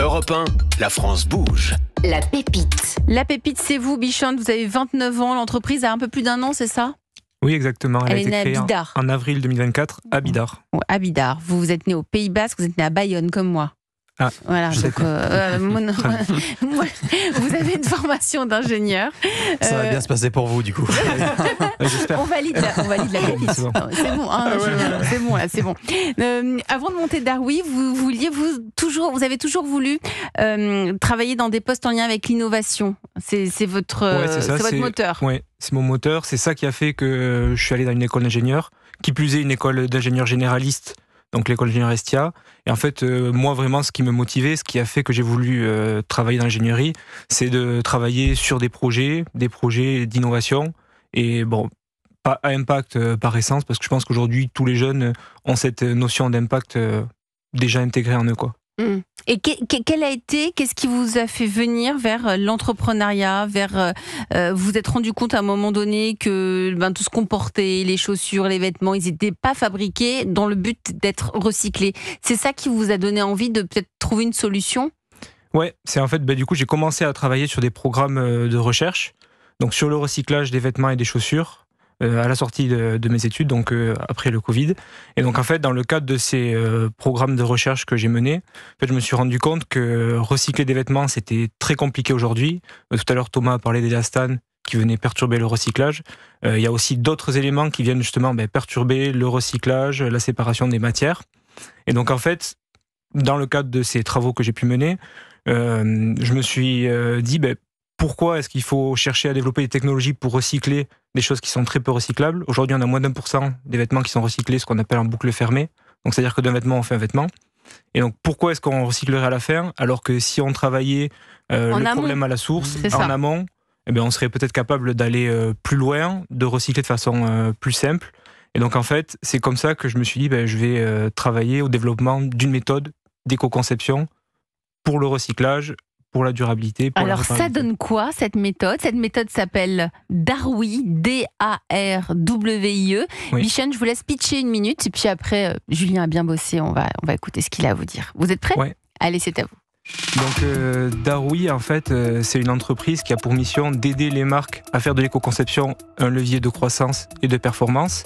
Europe 1, la France bouge. La pépite. La pépite, c'est vous, Bichante. Vous avez 29 ans. L'entreprise a un peu plus d'un an, c'est ça ? Oui, exactement. Elle a est été née à créée Bidart. en avril 2024 à Bidart. À Bidart. Vous êtes né au Pays Basque, vous êtes né à Bayonne comme moi. Ah, voilà, je sais donc pas. vous avez une formation d'ingénieur. Ça va bien se passer pour vous, du coup. J'espère. On valide la pépite. C'est bon. C'est bon, hein, c'est bon, là, c'est bon. Avant de monter Darwi, vous avez toujours voulu travailler dans des postes en lien avec l'innovation. C'est votre moteur. Oui, c'est mon moteur. C'est ça qui a fait que je suis allé dans une école d'ingénieur, qui plus est une école d'ingénieurs généralistes, donc l'école d'ingénieur Estia. Et en fait, moi vraiment, ce qui me motivait, ce qui a fait que j'ai voulu travailler dans l'ingénierie, c'est de travailler sur des projets d'innovation. Et bon, pas à impact par essence, parce que je pense qu'aujourd'hui, tous les jeunes ont cette notion d'impact déjà intégrée en eux, quoi. Et qu'est-ce qui vous a fait venir vers l'entrepreneuriat, vous vous êtes rendu compte à un moment donné que tout ce qu'on portait, les chaussures, les vêtements, ils n'étaient pas fabriqués dans le but d'être recyclés. C'est ça qui vous a donné envie de peut-être trouver une solution ? Ouais, c'est en fait, du coup, j'ai commencé à travailler sur des programmes de recherche, donc sur le recyclage des vêtements et des chaussures, à la sortie de mes études, donc après le Covid. Et donc en fait, dans le cadre de ces programmes de recherche que j'ai menés, en fait, je me suis rendu compte que recycler des vêtements, c'était très compliqué aujourd'hui. Tout à l'heure, Thomas a parlé d'élastane qui venait perturber le recyclage. Il y a aussi d'autres éléments qui viennent justement perturber le recyclage, la séparation des matières. Et donc en fait, dans le cadre de ces travaux que j'ai pu mener, je me suis dit, pourquoi est-ce qu'il faut chercher à développer des technologies pour recycler des choses qui sont très peu recyclables ? Aujourd'hui, on a moins d'1% des vêtements qui sont recyclés, ce qu'on appelle en boucle fermée. Donc, c'est-à-dire que d'un vêtement, on fait un vêtement. Et donc, pourquoi est-ce qu'on recyclerait à la fin, alors que si on travaillait problème à la source, en amont, on serait peut-être capable d'aller plus loin, de recycler de façon plus simple. Et donc, en fait, c'est comme ça que je me suis dit, je vais travailler au développement d'une méthode d'éco-conception pour le recyclage, pour la durabilité. Alors ça donne quoi cette méthode ? Cette méthode s'appelle Darwi, D-A-R-W-I-E. Oui. Bichante, je vous laisse pitcher une minute et puis après, Julien a bien bossé, on va écouter ce qu'il a à vous dire. Vous êtes prêts ? Ouais. Allez, c'est à vous. Donc Darwi, en fait, c'est une entreprise qui a pour mission d'aider les marques à faire de l'éco-conception un levier de croissance et de performance.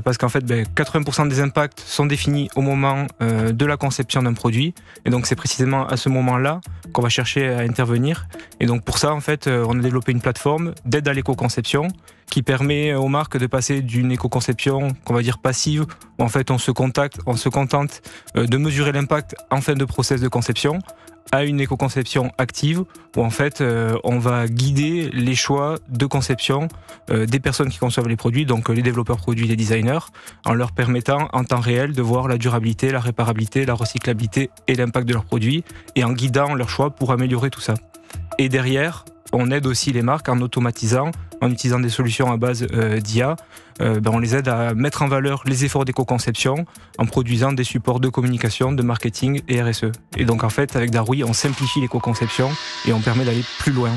Parce qu'en fait, 80% des impacts sont définis au moment de la conception d'un produit. Et donc, c'est précisément à ce moment-là qu'on va chercher à intervenir. Et donc, pour ça, en fait, on a développé une plateforme d'aide à l'éco-conception qui permet aux marques de passer d'une éco-conception, qu'on va dire passive, où en fait, on se contente de mesurer l'impact en fin de process de conception, à une éco-conception active où en fait on va guider les choix de conception des personnes qui conçoivent les produits, donc les développeurs produits, les designers, en leur permettant en temps réel de voir la durabilité, la réparabilité, la recyclabilité et l'impact de leurs produits et en guidant leurs choix pour améliorer tout ça. Et derrière, on aide aussi les marques en automatisant, en utilisant des solutions à base d'IA. On les aide à mettre en valeur les efforts d'éco-conception en produisant des supports de communication, de marketing et RSE. Et donc en fait, avec Darwi, on simplifie l'éco-conception et on permet d'aller plus loin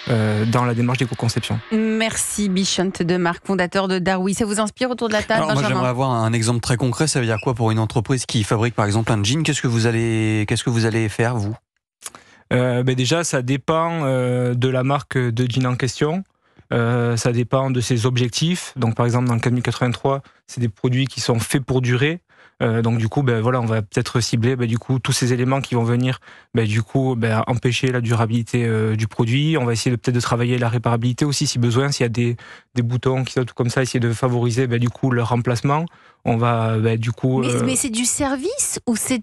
dans la démarche d'éco-conception. Merci Bichante de Marc, fondateur de Darwi. Ça vous inspire autour de la table, Alors, Benjamin ? moi, j'aimerais avoir un exemple très concret. Ça veut dire quoi pour une entreprise qui fabrique par exemple un jean ? Qu'est-ce que vous allez faire, vous ? Déjà, ça dépend de la marque de jean en question. Ça dépend de ses objectifs. Donc, par exemple, dans le 4083, c'est des produits qui sont faits pour durer. Donc, du coup, on va peut-être cibler tous ces éléments qui vont venir empêcher la durabilité du produit. On va essayer peut-être de travailler la réparabilité aussi, si besoin. S'il y a des boutons qui sont tout comme ça, essayer de favoriser leur remplacement. On va Mais c'est du service ou c'est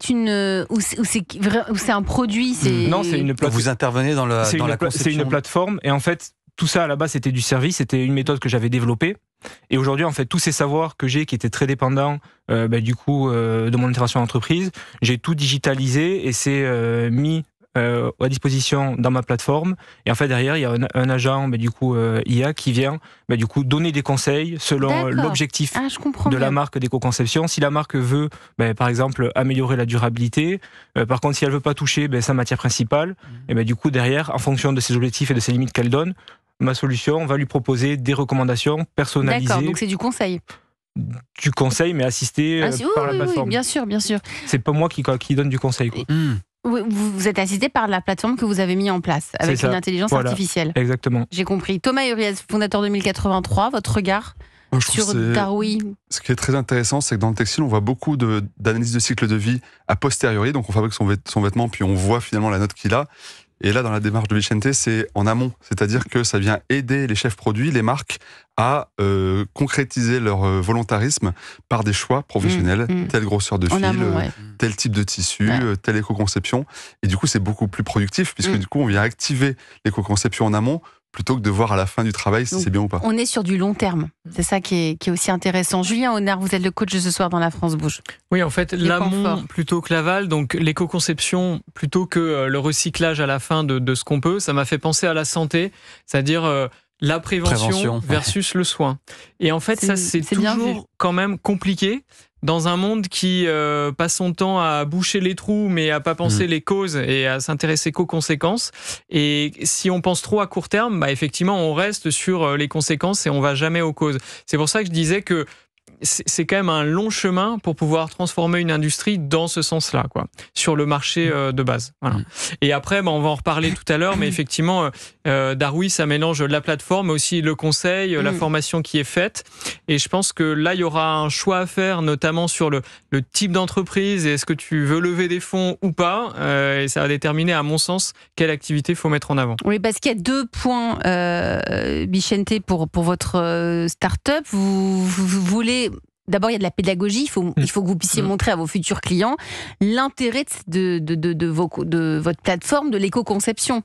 un produit ? Non, c'est une plateforme. Vous intervenez dans la conception. C'est une plateforme et en fait, tout ça à la base c'était du service, c'était une méthode que j'avais développée. Et aujourd'hui, en fait, tous ces savoirs que j'ai qui étaient très dépendants de mon intervention en entreprise, j'ai tout digitalisé et c'est mis à disposition dans ma plateforme. Et en fait, derrière, il y a un agent IA qui vient donner des conseils selon l'objectif de la marque d'éco-conception. Si la marque veut, par exemple, améliorer la durabilité, par contre, si elle veut pas toucher sa matière principale, et derrière, en fonction de ses objectifs et de ses limites qu'elle donne, ma solution va lui proposer des recommandations personnalisées. D'accord, donc c'est du conseil. Du conseil, mais assisté par la plateforme. Oui, bien sûr, bien sûr. C'est pas moi qui donne du conseil, quoi. Vous êtes assisté par la plateforme que vous avez mis en place avec une intelligence artificielle. Exactement. J'ai compris. Thomas Uriez, fondateur de 1083, votre regard sur Darwi? Ce qui est très intéressant, c'est que dans le textile, on voit beaucoup d'analyse de cycle de vie a posteriori. Donc on fabrique son vêtement, puis on voit finalement la note qu'il a. Et là, dans la démarche de Vicente, c'est en amont. C'est-à-dire que ça vient aider les chefs produits, les marques, à concrétiser leur volontarisme par des choix professionnels, telle grosseur de fil, tel type de tissu, telle éco-conception. Et du coup, c'est beaucoup plus productif, puisque du coup, on vient activer l'éco-conception en amont, plutôt que de voir à la fin du travail si c'est bien ou pas. On est sur du long terme. C'est ça qui est aussi intéressant. Julien Honard, vous êtes le coach de ce soir dans La France Bouge. Oui, en fait, l'amont plutôt que l'aval, donc l'éco-conception plutôt que le recyclage à la fin de ce qu'on peut, ça m'a fait penser à la santé, c'est-à-dire la prévention versus le soin. Et en fait, c'est toujours quand même compliqué dans un monde qui passe son temps à boucher les trous, mais à pas penser les causes et à s'intéresser qu'aux conséquences. Et si on pense trop à court terme, effectivement, on reste sur les conséquences et on va jamais aux causes. C'est pour ça que je disais que c'est quand même un long chemin pour pouvoir transformer une industrie dans ce sens-là, sur le marché de base. Voilà. Et après, on va en reparler tout à l'heure, mais effectivement, Darwi, ça mélange la plateforme, mais aussi le conseil, la formation qui est faite. Et je pense que là, il y aura un choix à faire, notamment sur le type d'entreprise et est-ce que tu veux lever des fonds ou pas. Et ça va déterminer, à mon sens, quelle activité il faut mettre en avant. Oui, parce qu'il y a 2 points, Vicente, pour votre start-up. Vous voulez... D'abord, il y a de la pédagogie. Il faut que vous puissiez montrer à vos futurs clients l'intérêt de votre plateforme, de l'éco-conception.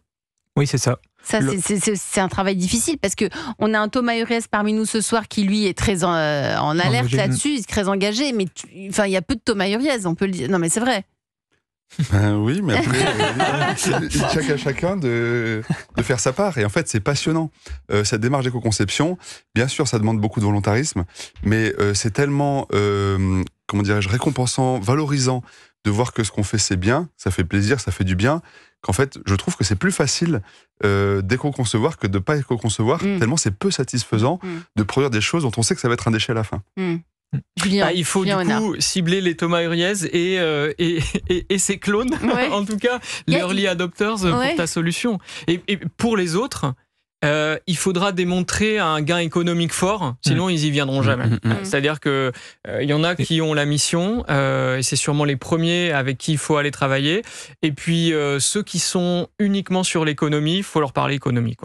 Oui, c'est ça. C'est un travail difficile parce que on a un Thomas Uriez parmi nous ce soir qui, lui, est très en alerte là-dessus, très engagé. Mais il y a peu de Thomas Uriez, on peut le dire. Non, mais c'est vrai. Oui, mais après, à chacun de faire sa part. Et en fait, c'est passionnant. Cette démarche d'éco-conception, bien sûr, ça demande beaucoup de volontarisme, mais c'est tellement, récompensant, valorisant de voir que ce qu'on fait, c'est bien, ça fait plaisir, ça fait du bien, qu'en fait, je trouve que c'est plus facile d'éco-concevoir que de pas éco-concevoir, tellement c'est peu satisfaisant de produire des choses dont on sait que ça va être un déchet à la fin. Julien, il faut du coup cibler les Thomas Uriez et ses clones, en tout cas les early adopters pour ta solution. Et pour les autres, il faudra démontrer un gain économique fort, sinon ils y viendront jamais. C'est-à-dire que il y en a qui ont la mission, et c'est sûrement les premiers avec qui il faut aller travailler. Et puis ceux qui sont uniquement sur l'économie, il faut leur parler économie.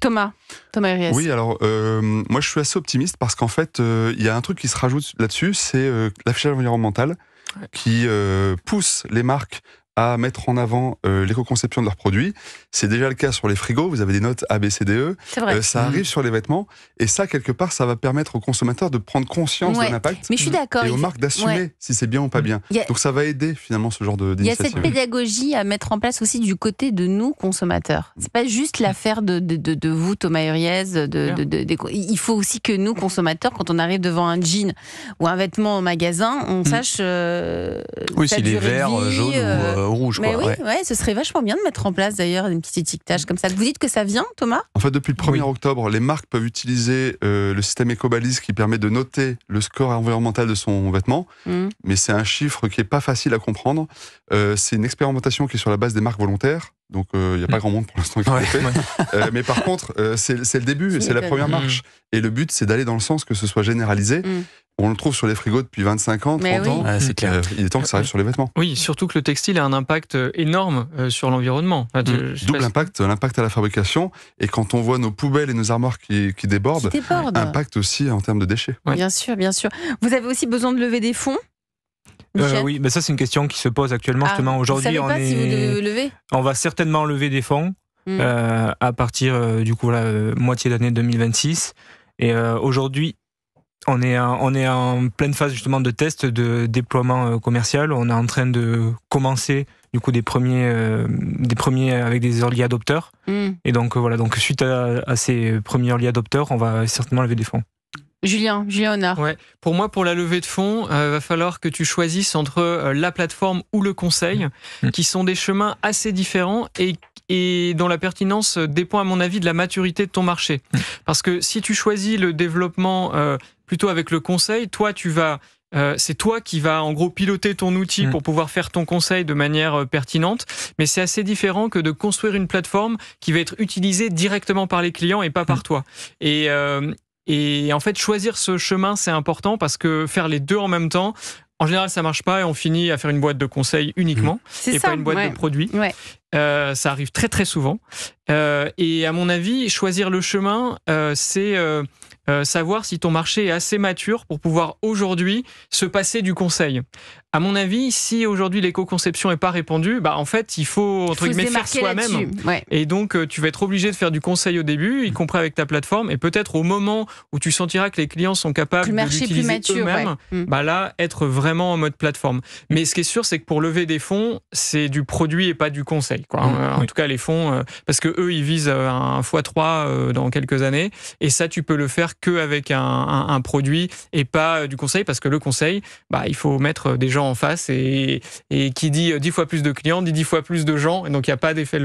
Thomas Uriez. Oui, alors moi je suis assez optimiste parce qu'en fait il y a un truc qui se rajoute là-dessus, c'est l'affichage environnemental qui pousse les marques à mettre en avant l'éco-conception de leurs produits. C'est déjà le cas sur les frigos, vous avez des notes A, B, C, D, E. C'est vrai. Ça arrive sur les vêtements, et ça, quelque part, ça va permettre aux consommateurs de prendre conscience de l'impact. Mais je suis d'accord. Et aux marques d'assumer si c'est bien ou pas bien. Donc ça va aider finalement ce genre d'initiative. Il y a cette pédagogie à mettre en place aussi du côté de nous, consommateurs. C'est pas juste l'affaire de vous, Thomas Uriez. Il faut aussi que nous, consommateurs, quand on arrive devant un jean ou un vêtement au magasin, on sache s'il est vert, jaune ou rouge. Mais ce serait vachement bien de mettre en place d'ailleurs une petite étiquetage comme ça. Vous dites que ça vient, Thomas ? En fait, depuis le 1er octobre, les marques peuvent utiliser le système EcoBalise qui permet de noter le score environnemental de son vêtement. Mais c'est un chiffre qui n'est pas facile à comprendre. C'est une expérimentation qui est sur la base des marques volontaires. Donc il n'y a pas grand monde pour l'instant qui l'a fait. Mais par contre, c'est le début, c'est la première marche. Et le but, c'est d'aller dans le sens que ce soit généralisé. On le trouve sur les frigos depuis 25 ans, 30 ans. C'est clair. Il est temps que ça arrive sur les vêtements. Oui, surtout que le textile a un impact énorme sur l'environnement. Double impact à la fabrication. Et quand on voit nos poubelles et nos armoires qui débordent, impact aussi en termes de déchets. Bien sûr, bien sûr. Vous avez aussi besoin de lever des fonds ? Oui, ça c'est une question qui se pose actuellement. Justement, aujourd'hui, vous savez pas si vous devez lever ? On va certainement lever des fonds à partir du coup moitié d'année 2026. Et aujourd'hui, on est en pleine phase justement de test de déploiement commercial. On est en train de commencer du coup des premiers avec des early adopters. Et donc donc suite à ces premiers early adopters, on va certainement lever des fonds. Julien Honard. Pour moi, pour la levée de fonds, va falloir que tu choisisses entre la plateforme ou le conseil, qui sont des chemins assez différents et dont la pertinence dépend, à mon avis, de la maturité de ton marché. Parce que si tu choisis le développement plutôt avec le conseil, toi, tu vas c'est toi qui vas en gros piloter ton outil pour pouvoir faire ton conseil de manière pertinente, mais c'est assez différent que de construire une plateforme qui va être utilisée directement par les clients et pas par toi. Et en fait, choisir ce chemin, c'est important parce que faire les deux en même temps, en général, ça marche pas et on finit à faire une boîte de conseils uniquement pas une boîte de produits. Ça arrive très très souvent. Et à mon avis, choisir le chemin, c'est savoir si ton marché est assez mature pour pouvoir aujourd'hui se passer du conseil. À mon avis, si aujourd'hui l'éco-conception n'est pas répandue, en fait, il faut entre guillemets faire soi-même. Et donc, tu vas être obligé de faire du conseil au début, y compris avec ta plateforme, et peut-être au moment où tu sentiras que les clients sont capables de l'utiliser eux-mêmes, là, être vraiment en mode plateforme. Mais ce qui est sûr, c'est que pour lever des fonds, c'est du produit et pas du conseil, quoi. En tout cas, les fonds, parce que eux, ils visent un x3 dans quelques années, et ça, tu peux le faire qu'avec un produit et pas du conseil, parce que le conseil, il faut mettre des gens en face et qui dit 10 fois plus de clients, dit 10 fois plus de gens, et donc il n'y a pas d'effet de